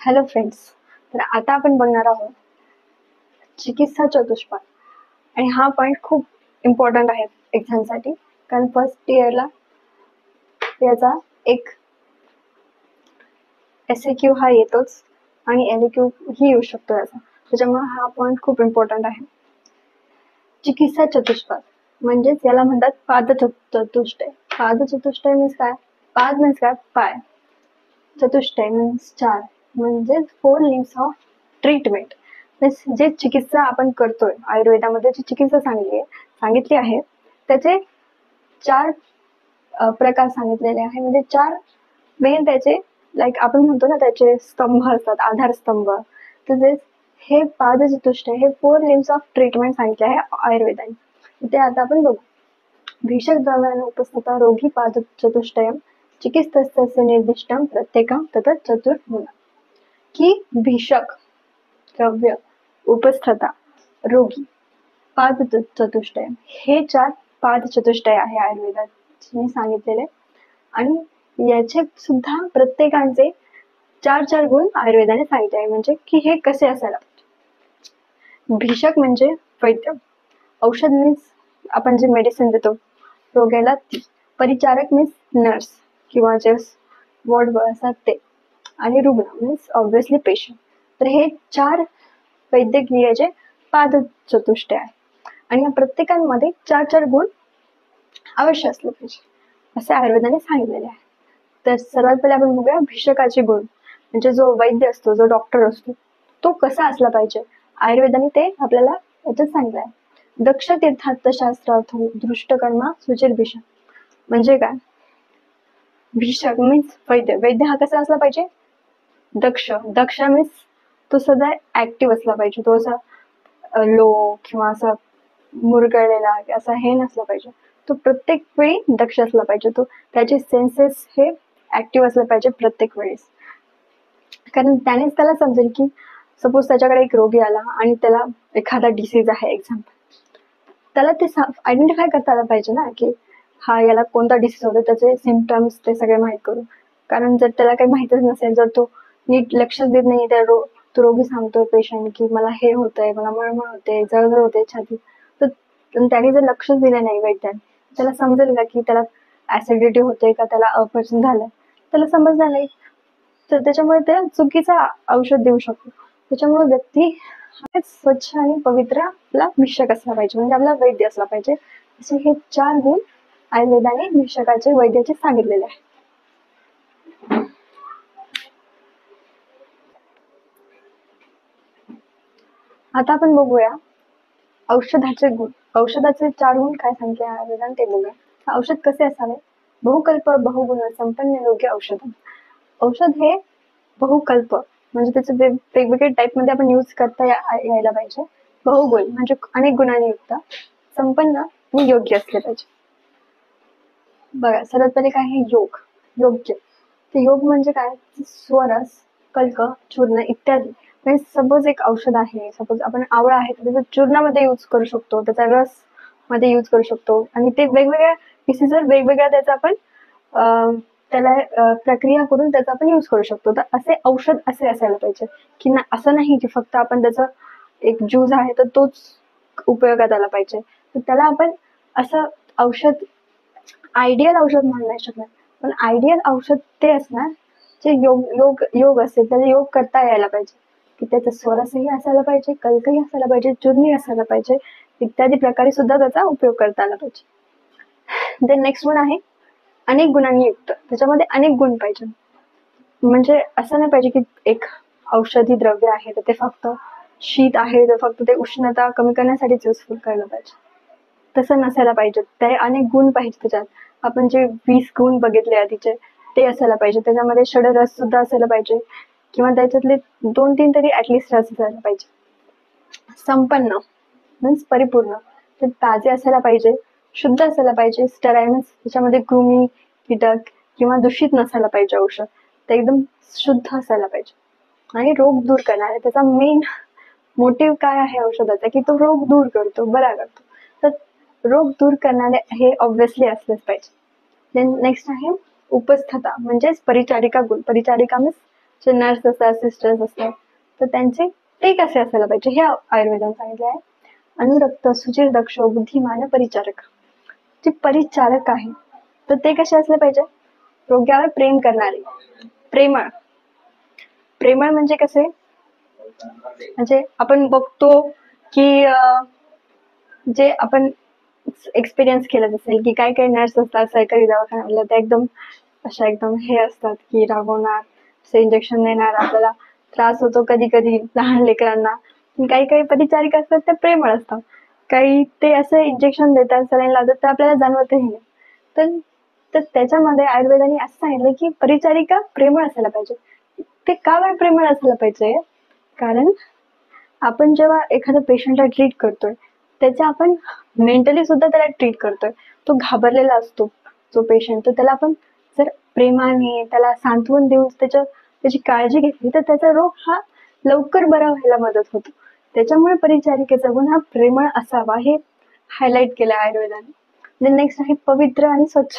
Hello friends, तर आता आपण बघणार आहोत चिकित्सा चतुष्पाद. आणि हा पॉइंट खूप इम्पॉर्टंट आहे एक्झामसाठी, कारण फर्स्ट इयरला याचा एक SAQ हा येतोच आणि LAQ ही येऊ शकतो याचा, त्याच्यामुळे हा पॉइंट खूप इम्पॉर्टंट आहे. चिकित्सा चतुष्पाद म्हणजेच याला म्हणतात पादचतुष्टय. पादचतुष्टय मीन्स काय? पाद मीन्स काय? पाय. चतुष्टय मीन्स चार, म्हणजे 4 लिम्स ऑफ ट्रीटमेंट. जे चिकित्सा आपण करतोय, आयुर्वेदामध्ये जी चिकित्सा सांगितली आहे त्याचे 4 प्रकार सांगितलेले आहे. म्हणजे 4 मेन त्याचे, लाईक आपण म्हणतो ना त्याचे स्तंभ असतात, आधारस्तंभ. तसेच हे पादचतुष्टय हे 4 लिम्स ऑफ ट्रीटमेंट सांगितले आहे आयुर्वेदाने. ते आता आपण बघू. भीषक द्रव्यान उपस्थिता रोगी पादचतुष्टयम चिकित्सस्य निर्दिष्टम प्रत्येकम ततः चतुर्मुना. की भीषक द्रव्य, उपस्थता, रोगी, पादचतुष्टय हे 4 पादचतुष्टय आहे आयुर्वेदात सांगितलेले. आणि याचे सुद्धा प्रत्येकांचे 4 गुण आयुर्वेदाने सांगितले आहे. म्हणजे की हे कसे असायला पाहिजे. भीषक म्हणजे वैद्य, औषध मीन्स आपण जे मेडिसिन देतो रोग्याला ती. परिचारक मीन्स नर्स किंवा जे वॉर्डवर असतात ते. आणि रुग्ण मीन्स ऑब्विसली पेशंट. तर हे 4 वैद्यकीयचे पादचतुष्टय आहे. आणि या प्रत्येकांमध्ये 4 गुण अवश्य असले पाहिजे असे आयुर्वेदाने सांगितलेले आहे. तर सर्वात पहिले आपण बघूया भीषकाचे गुण. म्हणजे जो वैद्य असतो, जो डॉक्टर असतो, तो कसा असला पाहिजे. आयुर्वेदाने ते आपल्याला याच्यात सांगितलं आहे. दक्ष तीर्थार्थशास्त्रार्थ दृष्टकर्मा सुचिर भीषक. म्हणजे काय? भीषक मीन्स वैद्य. वैद्य हा कसा असला पाहिजे? दक्ष मीन्स तो सदा ऍक्टिव्ह असला पाहिजे. तो असा लो किंवा असा मुरगळलेला असा हे नसला पाहिजे. तो प्रत्येक वेळी दक्ष असला पाहिजे. तो त्याचे सेन्सेस हे ऍक्टिव्ह असले पाहिजे प्रत्येक वेळेस. कारण त्यानेच त्याला समजेल की सपोज त्याच्याकडे एक रोगी आला आणि त्याला एखादा डिसीज आहे एक्झाम्पल, त्याला ते आयडेंटिफाय करता आलं पाहिजे ना की हा याला कोणता डिसीज होतो, त्याचे सिम्पटम्स ते सगळे माहीत करू. कारण जर त्याला काही माहितच नसेल, जर तो नीट लक्ष देत नाही, त्या तो रोगी सांगतोय पेशंट की मला हे होतंय, मला मळमळ होते, जळजळ होते छाती, तर त्याने जर लक्ष दिलं नाही वैद्याने, त्याला समजेल का की त्याला ऍसिडिटी होते का, त्याला अपचन झालंय, त्याला समजणार नाही. तर त्याच्यामुळे ते चुकीचा औषध देऊ शकतो. त्याच्यामुळे व्यक्ती स्वच्छ आणि पवित्र आपला भीषक असला पाहिजे, म्हणजे आपला वैद्य असला पाहिजे. असे हे 4 गुण आयुर्वेदाने भीषकाचे, वैद्याचे सांगितलेले आहे. आता आपण बघूया औषधाचे गुण. औषधाचे 4 गुण काय सांगितले आयुर्वेदाने ते बघूया. औषध कसे असावे? बहुकल्प बहुगुण संपन्न योग्य औषध. औषध हे बहुकल्प म्हणजे त्याचे वेगवेगळे टाईप मध्ये आपण यूज करता यायला पाहिजे. बहुगुण म्हणजे अनेक गुणांनी युक्त, संपन्न आणि योग्य असले पाहिजे. बघा, सर्वात पहिले काय आहे? योग. योग्य. ते योग म्हणजे काय? स्वरस, कल्क, चूर्ण इत्यादी. म्हणजे सपोज एक औषध आहे, सपोज आपण आवळा आहे तर त्याचा चूर्णामध्ये यूज करू शकतो, त्याचा रस मध्ये यूज करू शकतो. आणि ते वेगवेगळ्या डिसीजवर वेगवेगळ्या त्याचा आपण त्याला प्रक्रिया करून त्याचा आपण यूज करू शकतो. तर असे औषध असे असायला पाहिजे की असं नाही की फक्त आपण त्याचा एक ज्यूस आहे तर तोच उपयोगात आला पाहिजे. तर त्याला आपण असं औषध आयडियल औषध म्हणू नाही शकत, पण आयडियल औषध ते असणार जे योग असेल, त्याला योग करता यायला पाहिजे. की त्याचा स्वरसही असायला पाहिजे, कल्कही असायला पाहिजे, चूर्णी असायला पाहिजे, इत्यादी प्रकारे सुद्धा त्याचा उपयोग करता आला पाहिजे. देन नेक्स्ट वन आहे अनेक गुणांनी युक्त. त्याच्यामध्ये अनेक गुण पाहिजे. म्हणजे असं नाही पाहिजे की एक औषधी द्रव्य आहे तर ते फक्त शीत आहे तर फक्त ते उष्णता कमी करण्यासाठीच युजफुल करायला पाहिजे, तसं नसायला पाहिजे. ते अनेक गुण पाहिजे त्याच्यात. आपण जे 20 गुण बघितले आधीचे ते असायला पाहिजे. त्याच्यामध्ये षडरस सुद्धा असायला पाहिजे, किंवा त्याच्यातले 2-3 तरी ऍटलिस्ट रस असायला पाहिजे. संपन्न मीन्स परिपूर्ण. ते ताजे असायला पाहिजे, शुद्ध असायला पाहिजे. स्टराईल मीन्स त्याच्यामध्ये कृमी, कीटक किंवा दूषित नसायला पाहिजे औषध. ते एकदम शुद्ध असायला पाहिजे. आणि रोग दूर करणारे, त्याचा मेन मोटिव्ह काय आहे औषधाचा की तो रोग दूर करतो, बरा करतो. तर रोग दूर करणारे हे ऑब्विसली असलेच पाहिजे. देन नेक्स्ट आहे उपस्थता म्हणजेच परिचारिका गुण. परिचारिका मीन्स जे नर्स असतात, सिस्टर्स असतात, तर त्यांचे ते कसे असायला पाहिजे हे आयुर्वेदाने सांगितले आहे. अनुरक्त, सुचिर, दक्ष, बुद्धिमान, परिचारक. जे परिचारक आहे तर ते कसे असले पाहिजे? रोग्यावर प्रेम करणारे, प्रेमळ. प्रेमळ म्हणजे कसे? म्हणजे आपण बघतो की जे आपण एक्सपिरियन्स केलं असेल की काही काही नर्स असतात सरकारी दवाखान्यातल्या, त्या एकदम अशा एकदम हे असतात की रागवणार, इंजेक्शन देणार, आपल्याला त्रास होतो कधी कधी लहान लेकरांना. काही काही परिचारिका असतात त्या प्रेमळ असतात, काही ते असं इंजेक्शन देतात, सलाईन लावतात, तर आपल्याला जाणवतही नाही. तर तर त्याच्यामध्ये आयुर्वेदाने असं सांगितलं की परिचारिका प्रेमळ असायला पाहिजे. ते का बरं प्रेमळ असायला पाहिजे? कारण आपण जेव्हा एखाद्या पेशंटला ट्रीट करतोय, त्याच्या आपण मेंटली सुद्धा त्याला ट्रीट करतोय. तो घाबरलेला असतो जो पेशंट, तर त्याला आपण जर प्रेमाने त्याला सांत्वन देऊन त्याची काळजी घेतली तर त्याचा रोग हा लवकर बरा व्हायला मदत होतो. त्याच्यामुळे परिचारिकेचा गुण हा प्रेमळ असावा हे हायलाइट केलं आयुर्वेदाने. नेक्स्ट आहे पवित्र आणि स्वच्छ.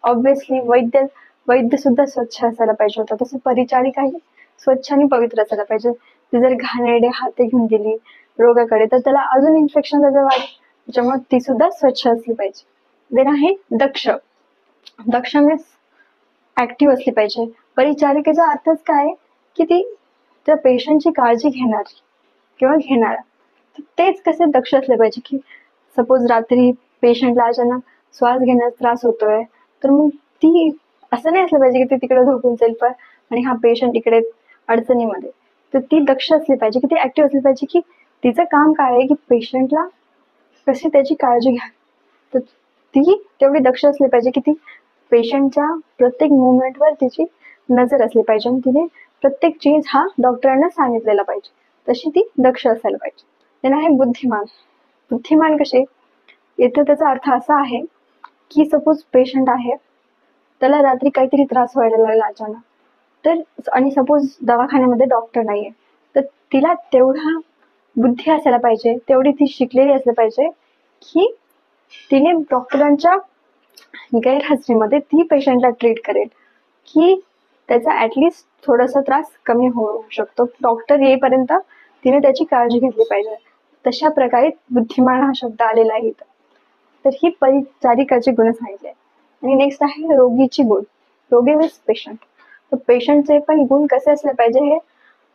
ऑब्विसली वैद्य सुद्धा स्वच्छ असायला पाहिजे होता, तसं परिचारिकाही स्वच्छ आणि पवित्र असायला पाहिजे. ती जर घाणेरडे हाते घेऊन गेली रोगाकडे तर त्याला अजून इन्फेक्शन त्याचं वाढेल, त्याच्यामुळे ती सुद्धा स्वच्छ असली पाहिजे. देन आहे दक्ष. दक्ष मीन्स ऍक्टिव्ह असली पाहिजे. परिचारिकेचा अर्थच काय की ती त्या पेशंटची काळजी घेणारी किंवा घेणारा. तेच कसे दक्ष असले पाहिजे की सपोज रात्री पेशंटला अचानक श्वास घेण्यास त्रास होतोय, तर मग ती असं नाही असलं पाहिजे की ती तिकडे झोपून जाईल पण आणि हा पेशंट इकडे अडचणीमध्ये. तर ती दक्ष असली पाहिजे की ती ऍक्टिव्ह असली पाहिजे की तिचं काम काय आहे की पेशंटला कशी त्याची काळजी घ्या. तर ती तेवढी दक्ष असली पाहिजे की ती पेशंटच्या प्रत्येक मुवमेंटवर तिची नजर असली पाहिजे आणि तिने प्रत्येक चीज हा डॉक्टरांना सांगितलेला पाहिजे. तशी ती दक्ष असायला पाहिजे. त्यांना आहे बुद्धिमान. बुद्धिमान कसे? इथे त्याचा अर्थ असा आहे की सपोज पेशंट आहे, त्याला रात्री काहीतरी त्रास व्हायला लागला अचानक, तर आणि सपोज दवाखान्यामध्ये डॉक्टर नाहीये, तर तिला तेवढा बुद्धी असायला पाहिजे, तेवढी ती शिकलेली असली पाहिजे की तिने डॉक्टरांच्या गैरहजेरीमध्ये ती पेशंटला ट्रीट करेल की त्याचा ऍटलिस्ट थोडासा त्रास कमी होऊ शकतो, डॉक्टर येईपर्यंत तिने त्याची काळजी घेतली पाहिजे. तशा प्रकारे बुद्धिमान हा शब्द आलेला आहे. तर ही परिचारिकाचे गुण सांगितले. आणि नेक्स्ट आहे रोगीची गुण. रोगी मीन्स पेशंट. तर पेशंटचे पण गुण कसे असले पाहिजे हे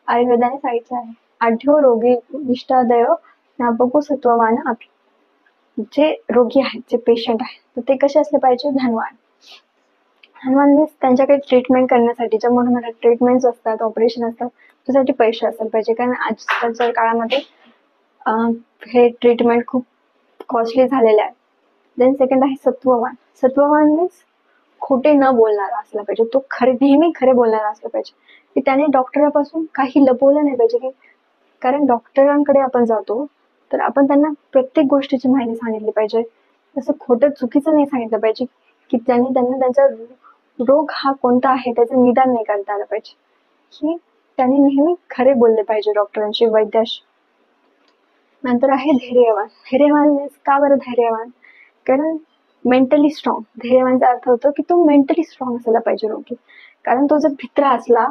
आयुर्वेदाने सांगितले आहे. आढ्यो रोगी निष्ठादय ज्ञापको सत्ववान आपी. जे रोगी आहेत, जे पेशंट आहेत, तर ते कसे असले पाहिजे? धनवान. धनवान मीन्स त्यांच्याकडे ट्रीटमेंट करण्यासाठी ज्या मोठ्या मोठ्या ट्रीटमेंट्स असतात, ऑपरेशन असतात, त्यासाठी पैसे असायला पाहिजे. कारण आजकालच्या काळामध्ये हे ट्रीटमेंट खूप कॉस्टली झालेले आहे. देन सेकंड आहे सत्ववान. सत्ववान मीन्स खोटे न बोलणारा असला पाहिजे. तो नेहमी खरे बोलणारा असला पाहिजे की त्याने डॉक्टरापासून काही लपवलं नाही पाहिजे. की कारण डॉक्टरांकडे आपण जातो तर आपण त्यांना प्रत्येक गोष्टीची माहिती सांगितली पाहिजे. तसं खोटं चुकीचं नाही सांगितलं पाहिजे की त्यांना त्यांचा रोग हा कोणता आहे त्याचं निदान नाही करता आलं पाहिजे. की त्यांनी नेहमी खरे बोलले पाहिजे डॉक्टरांशी, वैद्याशी. नंतर आहे धैर्यवान. धैर्यवान मीन्स का बरं धैर्यवान? कारण मेंटली स्ट्रॉंग. धैर्यवानचा अर्थ होतो की तो मेंटली स्ट्रॉंग असायला पाहिजे रोगी. कारण तो जर भित्रा असला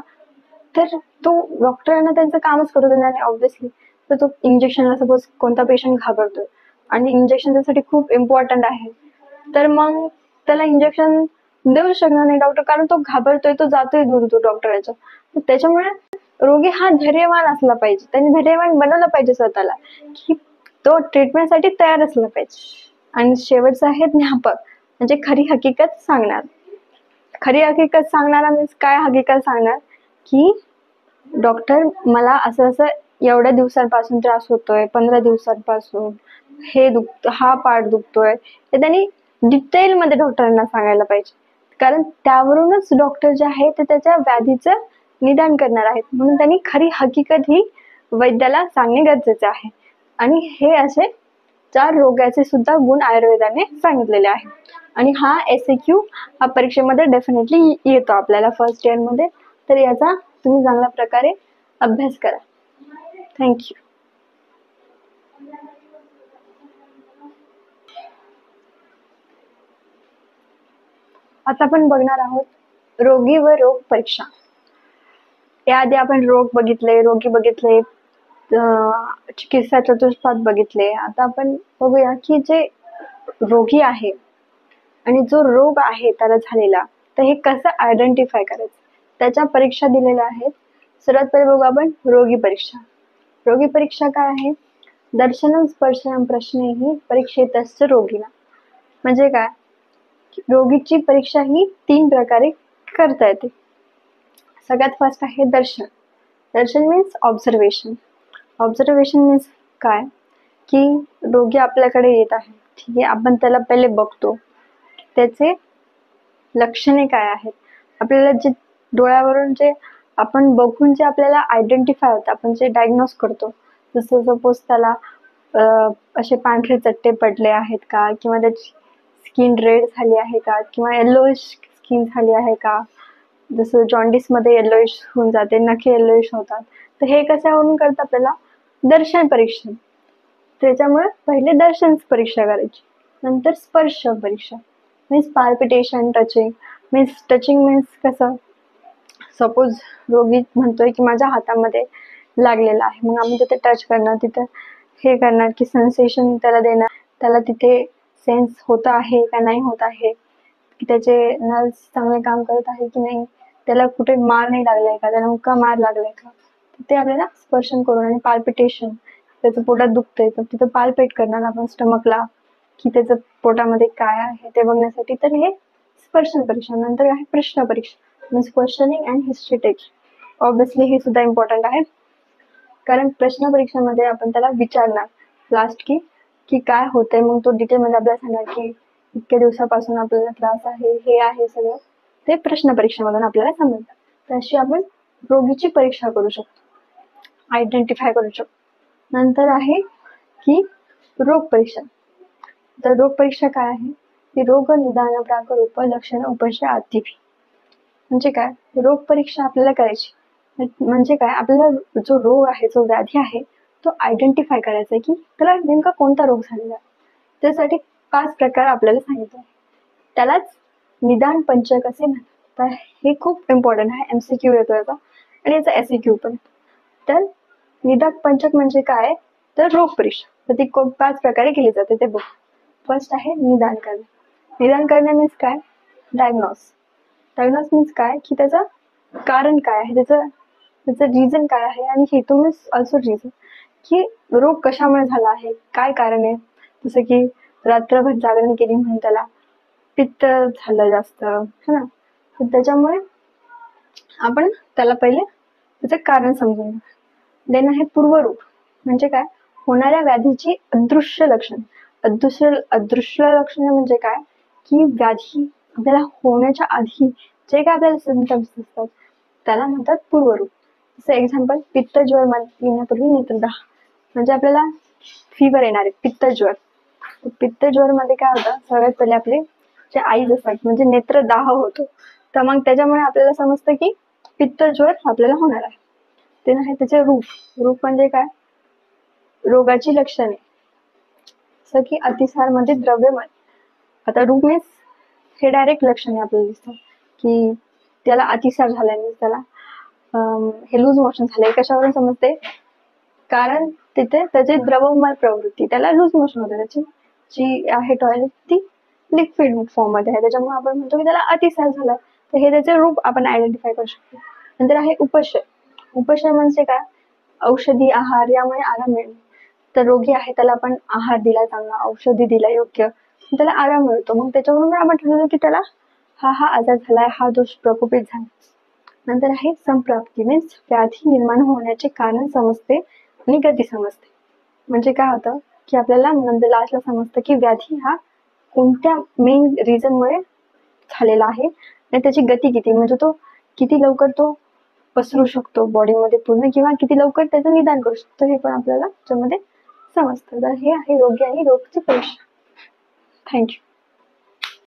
तर तो डॉक्टरांना त्यांचं कामच करू देणार नाही ऑब्व्हियसली. तर तो इंजेक्शनला सपोज कोणता पेशंट घाबरतोय आणि इंजेक्शन त्यासाठी खूप इम्पॉर्टंट आहे, तर मग त्याला इंजेक्शन देऊ शकणार नाही डॉक्टर, कारण तो घाबरतोय, तो जातोय दूर दूर डॉक्टरांच्या. त्याच्यामुळे रोगी हा धैर्यवान असला पाहिजे, त्यांनी धैर्यवान बनवलं पाहिजे स्वतःला की तो ट्रीटमेंटसाठी तयार असला पाहिजे. आणि शेवटचं आहे ज्ञापक, म्हणजे खरी हकीकत सांगणार. खरी हकीकत सांगणारा मीन्स काय हकीकत सांगणार? की डॉक्टर मला असं असं एवढ्या दिवसांपासून त्रास होतोय, 15 दिवसांपासून हे हा पार्ट दुखतोय, हे त्यांनी डिटेलमध्ये डॉक्टरांना सांगायला पाहिजे. कारण त्यावरूनच डॉक्टर जे आहे ते त्याच्या व्याधीचं निदान करणार आहेत. म्हणून त्यांनी खरी हकीकत ही वैद्याला सांगणे गरजेचे आहे. आणि हे असे 4 रोगाचे सुद्धा गुण आयुर्वेदाने सांगितलेले आहे. आणि हा SAQ हा परीक्षेमध्ये डेफिनेटली येतो आपल्याला फर्स्ट इयर मध्ये. तर याचा तुम्ही चांगल्या प्रकारे अभ्यास करा. थँक्यू. आता आपण बघणार आहोत रोगी व रोग परीक्षा. याआधी आपण रोग बघितले, रोगी बघितले, चिकित्सा चतुष्पाद बघितले. आता आपण बघूया की जे रोगी आहे आणि जो रोग आहे त्याला झालेला, तर हे कसं आयडेंटिफाय करायचं, त्याच्या परीक्षा दिलेल्या आहेत. सर्वात पहिले बघू आपण रोगी परीक्षा. रोगी परीक्षा काय आहे? दर्शनम स्पर्शनम प्रश्न ही परीक्षेतस्य रोगीला. म्हणजे काय? रोगीची परीक्षा ही 3 प्रकारे करता येते. सगळ्यात फर्स्ट आहे दर्शन. दर्शन मीन्स ऑब्झर्वेशन. ऑब्झर्वेशन मीन्स काय? की रोगी आपल्याकडे येत आहे, ठीक आहे, आपण त्याला पहिले बघतो, त्याचे लक्षणे काय आहेत, आपल्याला जे डोळ्यावरून जे आपण बघून जे आपल्याला आयडेंटिफाय होतं, आपण जे डायग्नोज करतो, जसं सपोज त्याला असे पांढरे चट्टे पडले आहेत का, किंवा त्याची स्किन रेड झाली आहे का, किंवा येल्लोइश स्किन झाली आहे का, जसं जॉन्डिस मध्ये येल्लोइश होऊन जाते, नखे येल्लोइश होतात, तर हे कशावरून करतात? आपल्याला दर्शन परीक्षण. त्याच्यामुळे पहिले दर्शन परीक्षा करायची, नंतर स्पर्श परीक्षा means palpitation, touching. Touching means कसं? सपोज रोगी म्हणतोय की माझ्या हातामध्ये लागलेला आहे, मग आम्ही तिथे टच करणार, तिथे हे करणार की सेन्सेशन त्याला देणार, त्याला तिथे सेन्स होत आहे का नाही होत आहे, की त्याचे नर्व्स चांगले काम करत आहे की नाही, त्याला कुठे मार नाही लागलाय का, त्याला मुक्का मार लागलाय का, ते आपल्याला स्पर्शन करून. आणि पाल्पिटेशन, त्याचं पोटात दुखतंय तर तिथं पाल्पेट करणार आपण स्टमकला, की त्याचं पोटामध्ये काय आहे ते बघण्यासाठी. तर हे स्पर्शन परीक्षा. नंतर आहे प्रश्न परीक्षा means questioning and history test. Obviously हे सुद्धा इम्पॉर्टंट आहे, कारण प्रश्न परीक्षेमध्ये आपण त्याला विचारणार लास्ट की काय होतंय, मग तो डिटेलमध्ये आपल्याला सांगणार की इतक्या दिवसापासून आपल्याला त्रास आहे, हे आहे सगळं, ते प्रश्न परीक्षेमधून आपल्याला समजतं. तर अशी आपण रोगीची परीक्षा करू शकतो, आयडेंटिफाय करू शकतो. नंतर आहे की रोग परीक्षा. तर रोग परीक्षा काय आहे? की रोग निदान प्राकर उपलक्षण उपशय आतिभी. म्हणजे काय? रोग परीक्षा आपल्याला करायची म्हणजे काय? आपल्याला जो रोग आहे, जो व्याधी आहे, तो आयडेंटिफाय करायचा आहे की त्याला नेमका कोणता रोग झालेला आहे. त्यासाठी 5 प्रकार आपल्याला सांगितले, त्यालाच निदान पंचक असे म्हणतात. तर हे खूप इम्पॉर्टंट आहे, MCQ येतो याचा आणि याचा SEQ पण. तर निदान पंचक म्हणजे काय? तर रोग परीक्षा. तर ती 5 प्रकारे केली जाते, ते बघ. फर्स्ट आहे निदान करणे. निदान करणे मीन्स काय? डायग्नोस. डायग्नोस मीन्स काय? की त्याचं कारण काय आहे, त्याचं रिझन काय आहे, आणि हेतू मीन्स ऑल्सो रिझन, की रोग कशामुळे झाला आहे, काय कारण आहे. जसं की रात्रभर जागरण केली म्हणून त्याला पित्त झालं जास्त, है ना, तर त्याच्यामुळे आपण त्याला पहिले त्याचं कारण समजून घेऊ. देन आहे पूर्वरूप. म्हणजे काय? होणाऱ्या व्याधीची अदृश्य लक्षण. अदृश्य लक्षण म्हणजे काय? की व्याधी आपल्याला होण्याच्या आधी जे काय आपल्याला सिम्पटम्स दिसतात त्याला म्हणतात पूर्वरूप. जसं एक्झाम्पल, पित्तज्वर येण्यापूर्वी नेत्रदाह. म्हणजे आपल्याला फीवर येणार आहे, पित्तज्वर. पित्तज्वर मध्ये काय होतं? सगळ्यात पहिले आपले जे आईज असतात म्हणजे नेत्रदाह होतो, तर मग त्याच्यामुळे आपल्याला समजतं की पित्तज्वर आपल्याला होणार आहे. ते नाही त्याचे रूप. रूप म्हणजे काय? रोगाची लक्षणे. जसं की अतिसार मध्ये द्रव्यमय. आता रूप मीन्स हे डायरेक्ट लक्षणे आपल्याला दिसतात की त्याला अतिसार झालाय, मीन्स त्याला हे लूज मोशन झालंय. कशावरून समजते? कारण तिथे त्याची द्रवमय प्रवृत्ती, त्याला लूज मोशन होते, त्याची जी आहे टॉयलेट ती लिक्विड फॉर्म मध्ये आहे, त्याच्यामुळे आपण म्हणतो की त्याला अतिसार झाला. तर हे त्याचे रूप आपण आयडेंटिफाय करू शकतो. नंतर आहे उपशय. उपशय म्हणजे काय? औषधी, आहार यामुळे आराम मिळणे. तर रोगी आहे त्याला आपण आहार दिला चांगला, औषधी दिला योग्य, त्याला आराम मिळतो, मग त्याच्यावरून आपण ठरवलं की त्याला हा आजार झालाय, हा दोष प्रकोपित झाला. नंतर आहे संप्राप्ती मीन्स व्याधी निर्माण होण्याचे कारण समजते आणि गती समजते. म्हणजे काय होतं की आपल्याला नंतर लास्टला समजतं की व्याधी हा कोणत्या मेन रिझन मुळे झालेला आहे आणि त्याची गती किती, म्हणजे तो किती लवकर तो पसरू शकतो बॉडीमध्ये पूर्ण, किंवा किती लवकर त्याचं निदान करू शकतो, हे पण आपल्याला त्याच्यामध्ये समजतं. तर हे आहे रोगी आणि रोगची परीक्षा. थँक्यू.